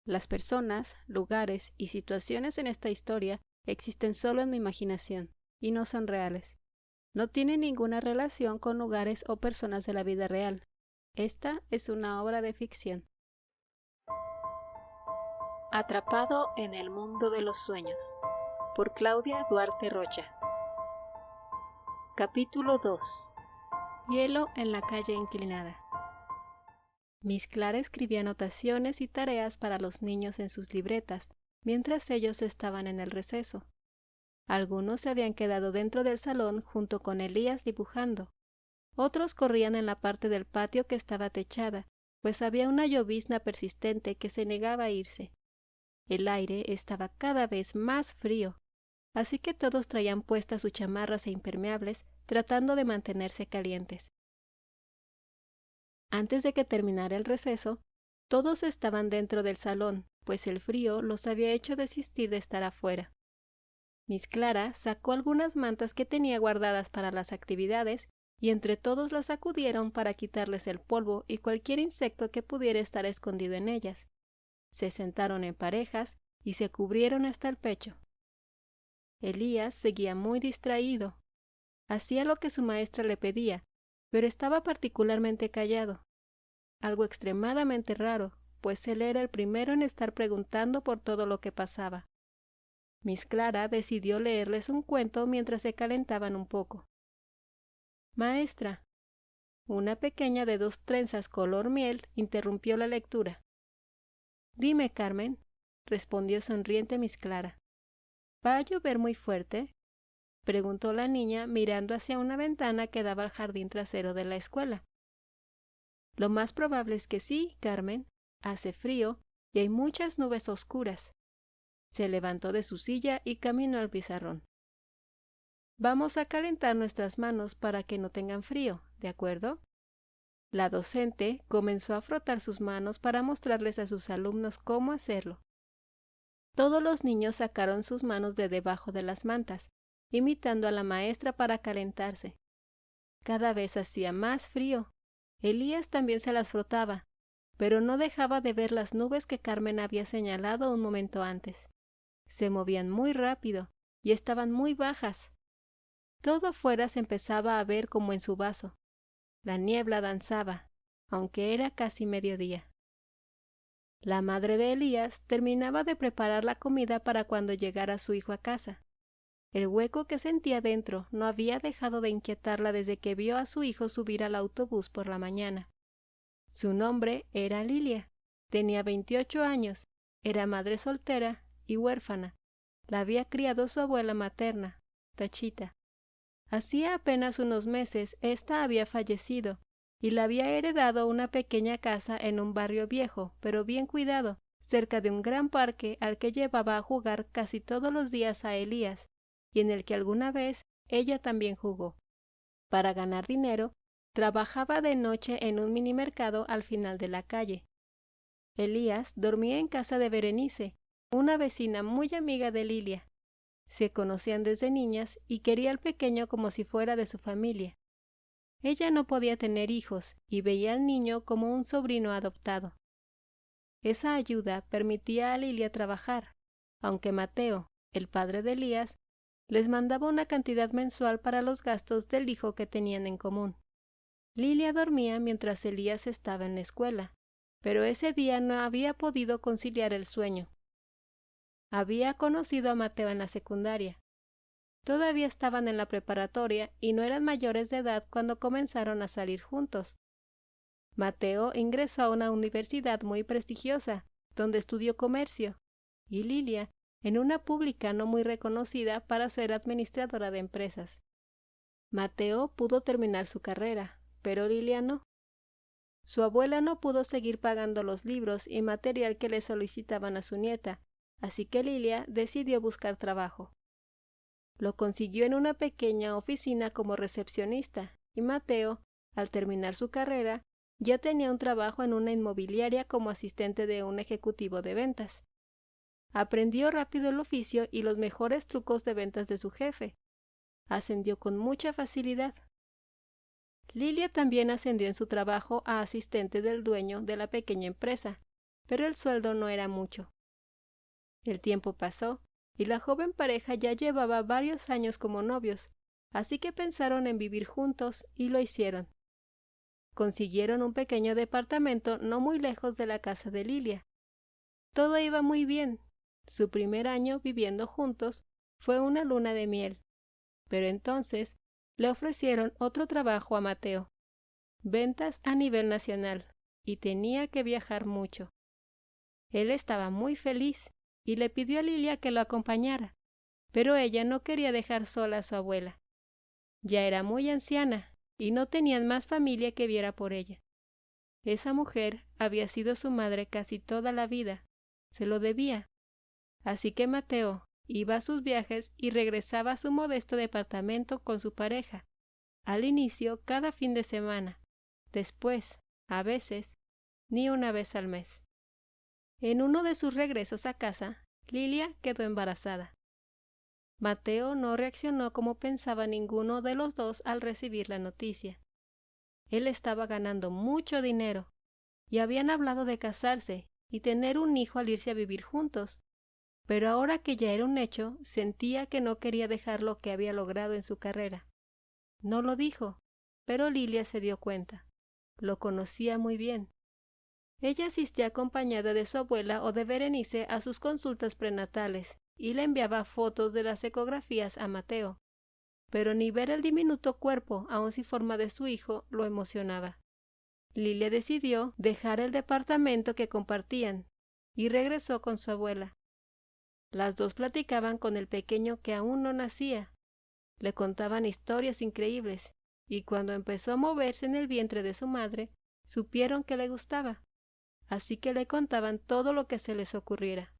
Las personas, lugares y situaciones en esta historia existen solo en mi imaginación y no son reales. No tienen ninguna relación con lugares o personas de la vida real. Esta es una obra de ficción. Atrapado en el mundo de los sueños, por Claudia Duarte Rocha. Capítulo 2. Hielo en la calle inclinada. Miss Clara escribía anotaciones y tareas para los niños en sus libretas, mientras ellos estaban en el receso. Algunos se habían quedado dentro del salón junto con Elías dibujando. Otros corrían en la parte del patio que estaba techada, pues había una llovizna persistente que se negaba a irse. El aire estaba cada vez más frío, así que todos traían puestas sus chamarras e impermeables, tratando de mantenerse calientes. Antes de que terminara el receso, todos estaban dentro del salón, pues el frío los había hecho desistir de estar afuera. Miss Clara sacó algunas mantas que tenía guardadas para las actividades y entre todos las sacudieron para quitarles el polvo y cualquier insecto que pudiera estar escondido en ellas. Se sentaron en parejas y se cubrieron hasta el pecho. Elías seguía muy distraído. Hacía lo que su maestra le pedía, pero estaba particularmente callado. Algo extremadamente raro, pues él era el primero en estar preguntando por todo lo que pasaba. Miss Clara decidió leerles un cuento mientras se calentaban un poco. Maestra. Una pequeña de 2 trenzas color miel interrumpió la lectura. Dime, Carmen, respondió sonriente Miss Clara. ¿Va a llover muy fuerte? Preguntó la niña mirando hacia una ventana que daba al jardín trasero de la escuela. Lo más probable es que sí, Carmen. Hace frío y hay muchas nubes oscuras. Se levantó de su silla y caminó al pizarrón. Vamos a calentar nuestras manos para que no tengan frío, ¿de acuerdo? La docente comenzó a frotar sus manos para mostrarles a sus alumnos cómo hacerlo. Todos los niños sacaron sus manos de debajo de las mantas, imitando a la maestra para calentarse. Cada vez hacía más frío. Elías también se las frotaba, pero no dejaba de ver las nubes que Carmen había señalado un momento antes. Se movían muy rápido y estaban muy bajas. Todo afuera se empezaba a ver como en su vaso. La niebla danzaba, aunque era casi mediodía. La madre de Elías terminaba de preparar la comida para cuando llegara su hijo a casa. El hueco que sentía dentro no había dejado de inquietarla desde que vio a su hijo subir al autobús por la mañana. Su nombre era Lilia. Tenía 28 años, era madre soltera y huérfana. La había criado su abuela materna, Tachita. Hacía apenas unos meses ésta había fallecido y le había heredado una pequeña casa en un barrio viejo, pero bien cuidado, cerca de un gran parque al que llevaba a jugar casi todos los días a Elías, y en el que alguna vez ella también jugó. Para ganar dinero, trabajaba de noche en un minimercado al final de la calle. Elías dormía en casa de Berenice, una vecina muy amiga de Lilia. Se conocían desde niñas y quería al pequeño como si fuera de su familia. Ella no podía tener hijos y veía al niño como un sobrino adoptado. Esa ayuda permitía a Lilia trabajar, aunque Mateo, el padre de Elías, les mandaba una cantidad mensual para los gastos del hijo que tenían en común. Lilia dormía mientras Elías estaba en la escuela, pero ese día no había podido conciliar el sueño. Había conocido a Mateo en la secundaria. Todavía estaban en la preparatoria y no eran mayores de edad cuando comenzaron a salir juntos. Mateo ingresó a una universidad muy prestigiosa, donde estudió comercio, y Lilia en una pública no muy reconocida para ser administradora de empresas. Mateo pudo terminar su carrera, pero Lilia no. Su abuela no pudo seguir pagando los libros y material que le solicitaban a su nieta, así que Lilia decidió buscar trabajo. Lo consiguió en una pequeña oficina como recepcionista, y Mateo, al terminar su carrera, ya tenía un trabajo en una inmobiliaria como asistente de un ejecutivo de ventas. Aprendió rápido el oficio y los mejores trucos de ventas de su jefe. Ascendió con mucha facilidad. Lilia también ascendió en su trabajo a asistente del dueño de la pequeña empresa, pero el sueldo no era mucho. El tiempo pasó, y la joven pareja ya llevaba varios años como novios, así que pensaron en vivir juntos y lo hicieron. Consiguieron un pequeño departamento no muy lejos de la casa de Lilia. Todo iba muy bien. Su primer año viviendo juntos fue una luna de miel. Pero entonces le ofrecieron otro trabajo a Mateo, ventas a nivel nacional, y tenía que viajar mucho. Él estaba muy feliz y le pidió a Lilia que lo acompañara, pero ella no quería dejar sola a su abuela. Ya era muy anciana y no tenían más familia que viera por ella. Esa mujer había sido su madre casi toda la vida, se lo debía. Así que Mateo iba a sus viajes y regresaba a su modesto departamento con su pareja, al inicio cada fin de semana, después, a veces, ni una vez al mes. En uno de sus regresos a casa, Lilia quedó embarazada. Mateo no reaccionó como pensaba ninguno de los dos al recibir la noticia. Él estaba ganando mucho dinero, y habían hablado de casarse y tener un hijo al irse a vivir juntos, pero ahora que ya era un hecho, sentía que no quería dejar lo que había logrado en su carrera. No lo dijo, pero Lilia se dio cuenta. Lo conocía muy bien. Ella asistía acompañada de su abuela o de Berenice a sus consultas prenatales y le enviaba fotos de las ecografías a Mateo, pero ni ver el diminuto cuerpo, aun sin forma de su hijo, lo emocionaba. Lilia decidió dejar el departamento que compartían y regresó con su abuela. Las dos platicaban con el pequeño que aún no nacía. Le contaban historias increíbles, y cuando empezó a moverse en el vientre de su madre, supieron que le gustaba, así que le contaban todo lo que se les ocurriera.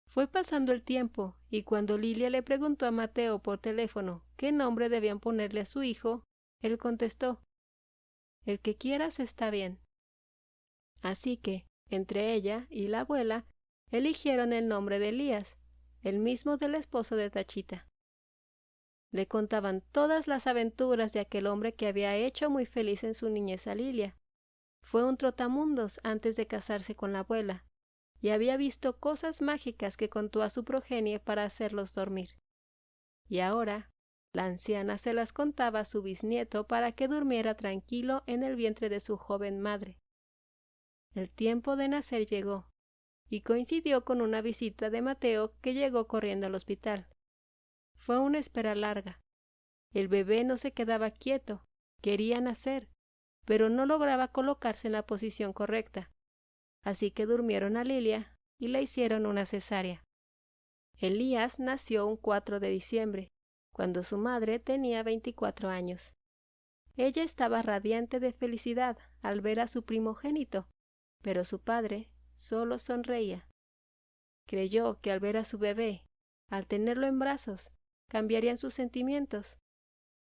Fue pasando el tiempo, y cuando Lilia le preguntó a Mateo por teléfono qué nombre debían ponerle a su hijo, él contestó: "El que quieras está bien". Así que, entre ella y la abuela, eligieron el nombre de Elías, el mismo del esposo de Tachita. Le contaban todas las aventuras de aquel hombre que había hecho muy feliz en su niñez a Lilia. Fue un trotamundos antes de casarse con la abuela, y había visto cosas mágicas que contó a su progenie para hacerlos dormir. Y ahora, la anciana se las contaba a su bisnieto para que durmiera tranquilo en el vientre de su joven madre. El tiempo de nacer llegó, y coincidió con una visita de Mateo que llegó corriendo al hospital. Fue una espera larga. El bebé no se quedaba quieto, quería nacer, pero no lograba colocarse en la posición correcta. Así que durmieron a Lilia y le hicieron una cesárea. Elías nació un 4 de diciembre, cuando su madre tenía 24 años. Ella estaba radiante de felicidad al ver a su primogénito, pero su padre solo sonreía. Creyó que al ver a su bebé, al tenerlo en brazos, cambiarían sus sentimientos.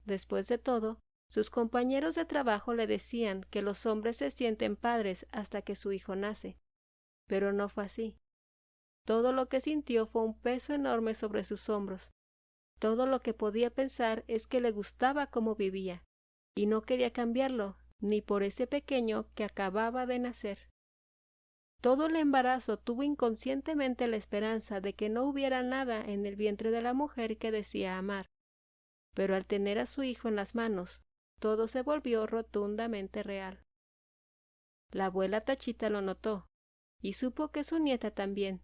Después de todo, sus compañeros de trabajo le decían que los hombres se sienten padres hasta que su hijo nace, pero no fue así. Todo lo que sintió fue un peso enorme sobre sus hombros. Todo lo que podía pensar es que le gustaba cómo vivía, y no quería cambiarlo, ni por ese pequeño que acababa de nacer. Todo el embarazo tuvo inconscientemente la esperanza de que no hubiera nada en el vientre de la mujer que decía amar, pero al tener a su hijo en las manos, todo se volvió rotundamente real. La abuela Tachita lo notó, y supo que su nieta también.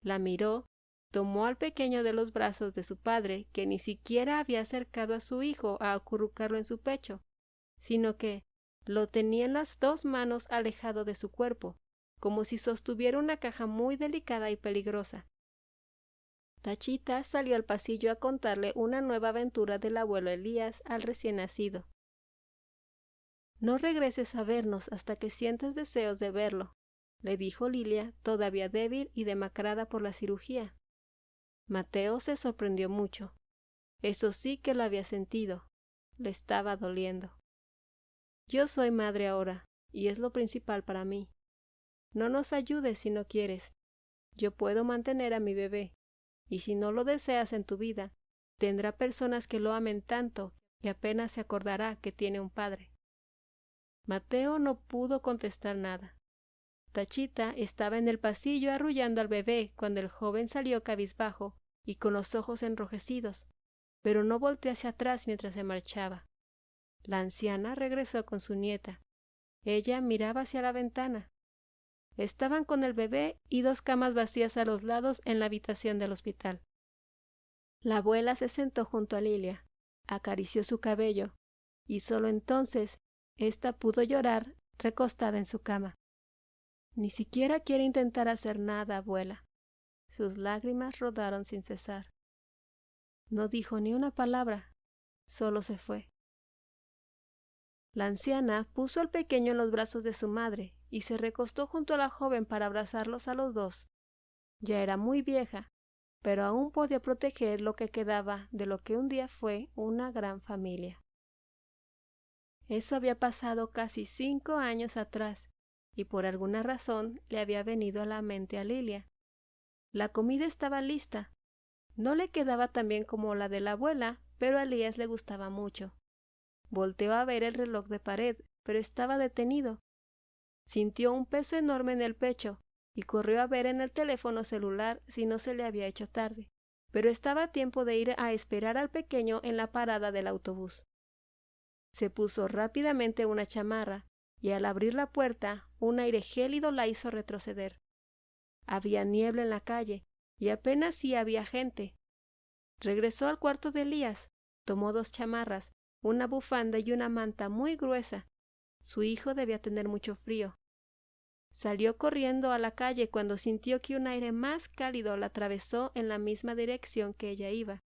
La miró, tomó al pequeño de los brazos de su padre, que ni siquiera había acercado a su hijo a acurrucarlo en su pecho, sino que lo tenía en las dos manos alejado de su cuerpo, como si sostuviera una caja muy delicada y peligrosa. Tachita salió al pasillo a contarle una nueva aventura del abuelo Elías al recién nacido. «No regreses a vernos hasta que sientas deseos de verlo», le dijo Lilia, todavía débil y demacrada por la cirugía. Mateo se sorprendió mucho. Eso sí que lo había sentido. Le estaba doliendo. «Yo soy madre ahora, y es lo principal para mí. No nos ayudes si no quieres. Yo puedo mantener a mi bebé, y si no lo deseas en tu vida, tendrá personas que lo amen tanto que apenas se acordará que tiene un padre». Mateo no pudo contestar nada. Tachita estaba en el pasillo arrullando al bebé cuando el joven salió cabizbajo y con los ojos enrojecidos, pero no volteó hacia atrás mientras se marchaba. La anciana regresó con su nieta. Ella miraba hacia la ventana. Estaban con el bebé y 2 camas vacías a los lados en la habitación del hospital. La abuela se sentó junto a Lilia, acarició su cabello, y solo entonces ésta pudo llorar recostada en su cama. Ni siquiera quiere intentar hacer nada, abuela. Sus lágrimas rodaron sin cesar. No dijo ni una palabra, solo se fue. La anciana puso al pequeño en los brazos de su madre y se recostó junto a la joven para abrazarlos a los dos. Ya era muy vieja, pero aún podía proteger lo que quedaba de lo que un día fue una gran familia. Eso había pasado casi 5 años atrás, y por alguna razón le había venido a la mente a Lilia. La comida estaba lista. No le quedaba tan bien como la de la abuela, pero a Elías le gustaba mucho. Volteó a ver el reloj de pared, pero estaba detenido. Sintió un peso enorme en el pecho y corrió a ver en el teléfono celular si no se le había hecho tarde, pero estaba a tiempo de ir a esperar al pequeño en la parada del autobús. Se puso rápidamente una chamarra y al abrir la puerta un aire gélido la hizo retroceder. Había niebla en la calle y apenas si había gente. Regresó al cuarto de Elías, tomó 2 chamarras, una bufanda y una manta muy gruesa. Su hijo debía tener mucho frío. Salió corriendo a la calle cuando sintió que un aire más cálido la atravesó en la misma dirección que ella iba.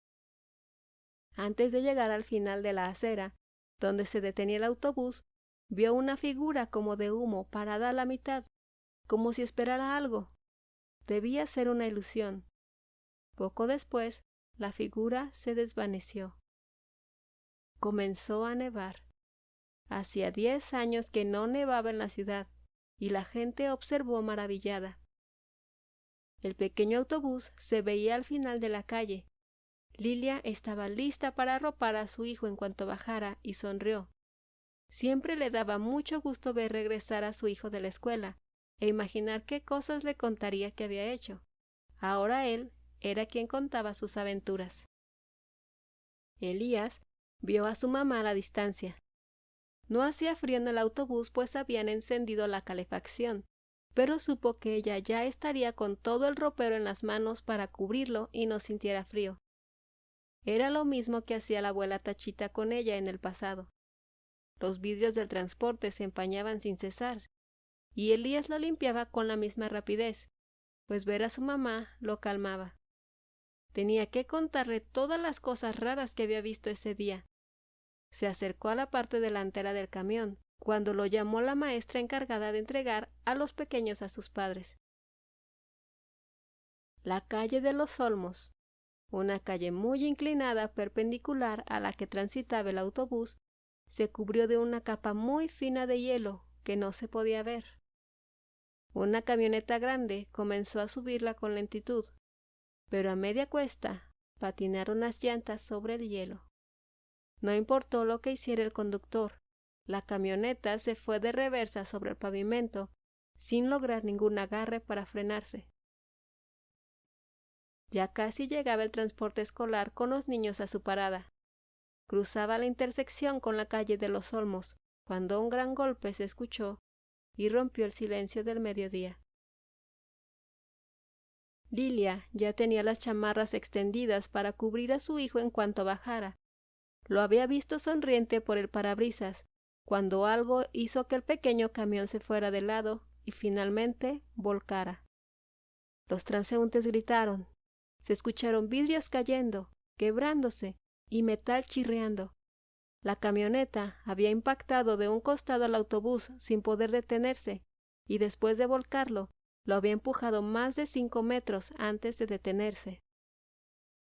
Antes de llegar al final de la acera, donde se detenía el autobús, vio una figura como de humo parada a la mitad, como si esperara algo. Debía ser una ilusión. Poco después, la figura se desvaneció. Comenzó a nevar. Hacía 10 años que no nevaba en la ciudad, y la gente observó maravillada. El pequeño autobús se veía al final de la calle. Lilia estaba lista para arropar a su hijo en cuanto bajara y sonrió. Siempre le daba mucho gusto ver regresar a su hijo de la escuela e imaginar qué cosas le contaría que había hecho. Ahora él era quien contaba sus aventuras. Elías vio a su mamá a la distancia. No hacía frío en el autobús pues habían encendido la calefacción, pero supo que ella ya estaría con todo el ropero en las manos para cubrirlo y no sintiera frío. Era lo mismo que hacía la abuela Tachita con ella en el pasado. Los vidrios del transporte se empañaban sin cesar, y Elías lo limpiaba con la misma rapidez, pues ver a su mamá lo calmaba. Tenía que contarle todas las cosas raras que había visto ese día. Se acercó a la parte delantera del camión, cuando lo llamó la maestra encargada de entregar a los pequeños a sus padres. La calle de los Olmos, una calle muy inclinada perpendicular a la que transitaba el autobús, se cubrió de una capa muy fina de hielo que no se podía ver. Una camioneta grande comenzó a subirla con lentitud, pero a media cuesta patinaron las llantas sobre el hielo. No importó lo que hiciera el conductor, la camioneta se fue de reversa sobre el pavimento, sin lograr ningún agarre para frenarse. Ya casi llegaba el transporte escolar con los niños a su parada. Cruzaba la intersección con la calle de los Olmos, cuando un gran golpe se escuchó y rompió el silencio del mediodía. Lilia ya tenía las chamarras extendidas para cubrir a su hijo en cuanto bajara. Lo había visto sonriente por el parabrisas, cuando algo hizo que el pequeño camión se fuera de lado y finalmente volcara. Los transeúntes gritaron. Se escucharon vidrios cayendo, quebrándose y metal chirriando. La camioneta había impactado de un costado al autobús sin poder detenerse, y después de volcarlo, lo había empujado más de 5 metros antes de detenerse.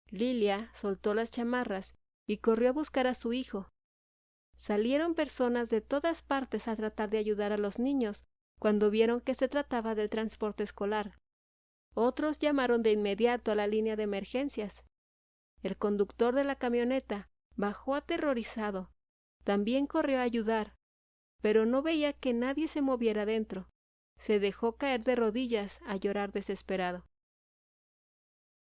Lilia soltó las chamarras y corrió a buscar a su hijo. Salieron personas de todas partes a tratar de ayudar a los niños cuando vieron que se trataba del transporte escolar. Otros llamaron de inmediato a la línea de emergencias. El conductor de la camioneta bajó aterrorizado. También corrió a ayudar, pero no veía que nadie se moviera dentro. Se dejó caer de rodillas a llorar desesperado.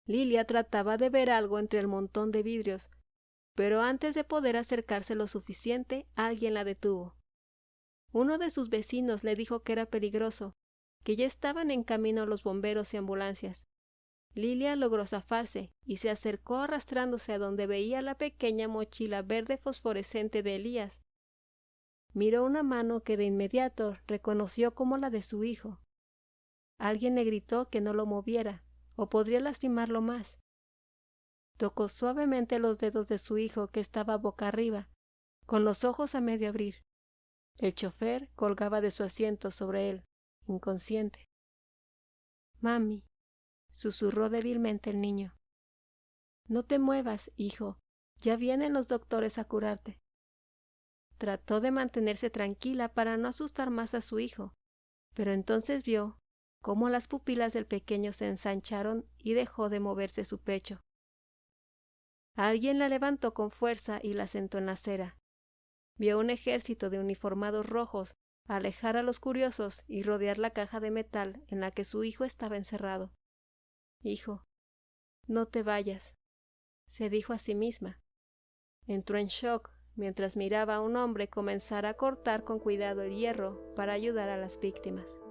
Lilia trataba de ver algo entre el montón de vidrios, pero antes de poder acercarse lo suficiente, alguien la detuvo. Uno de sus vecinos le dijo que era peligroso, que ya estaban en camino los bomberos y ambulancias. Lilia logró zafarse y se acercó arrastrándose a donde veía la pequeña mochila verde fosforescente de Elías. Miró una mano que de inmediato reconoció como la de su hijo. Alguien le gritó que no lo moviera, o podría lastimarlo más. Tocó suavemente los dedos de su hijo, que estaba boca arriba, con los ojos a medio abrir. El chofer colgaba de su asiento sobre él, inconsciente. «Mami», susurró débilmente el niño. «No te muevas, hijo. Ya vienen los doctores a curarte». Trató de mantenerse tranquila para no asustar más a su hijo, pero entonces vio cómo las pupilas del pequeño se ensancharon y dejó de moverse su pecho. Alguien la levantó con fuerza y la sentó en la acera. Vio un ejército de uniformados rojos alejar a los curiosos y rodear la caja de metal en la que su hijo estaba encerrado. «Hijo, no te vayas», se dijo a sí misma. Entró en shock mientras miraba a un hombre comenzar a cortar con cuidado el hierro para ayudar a las víctimas.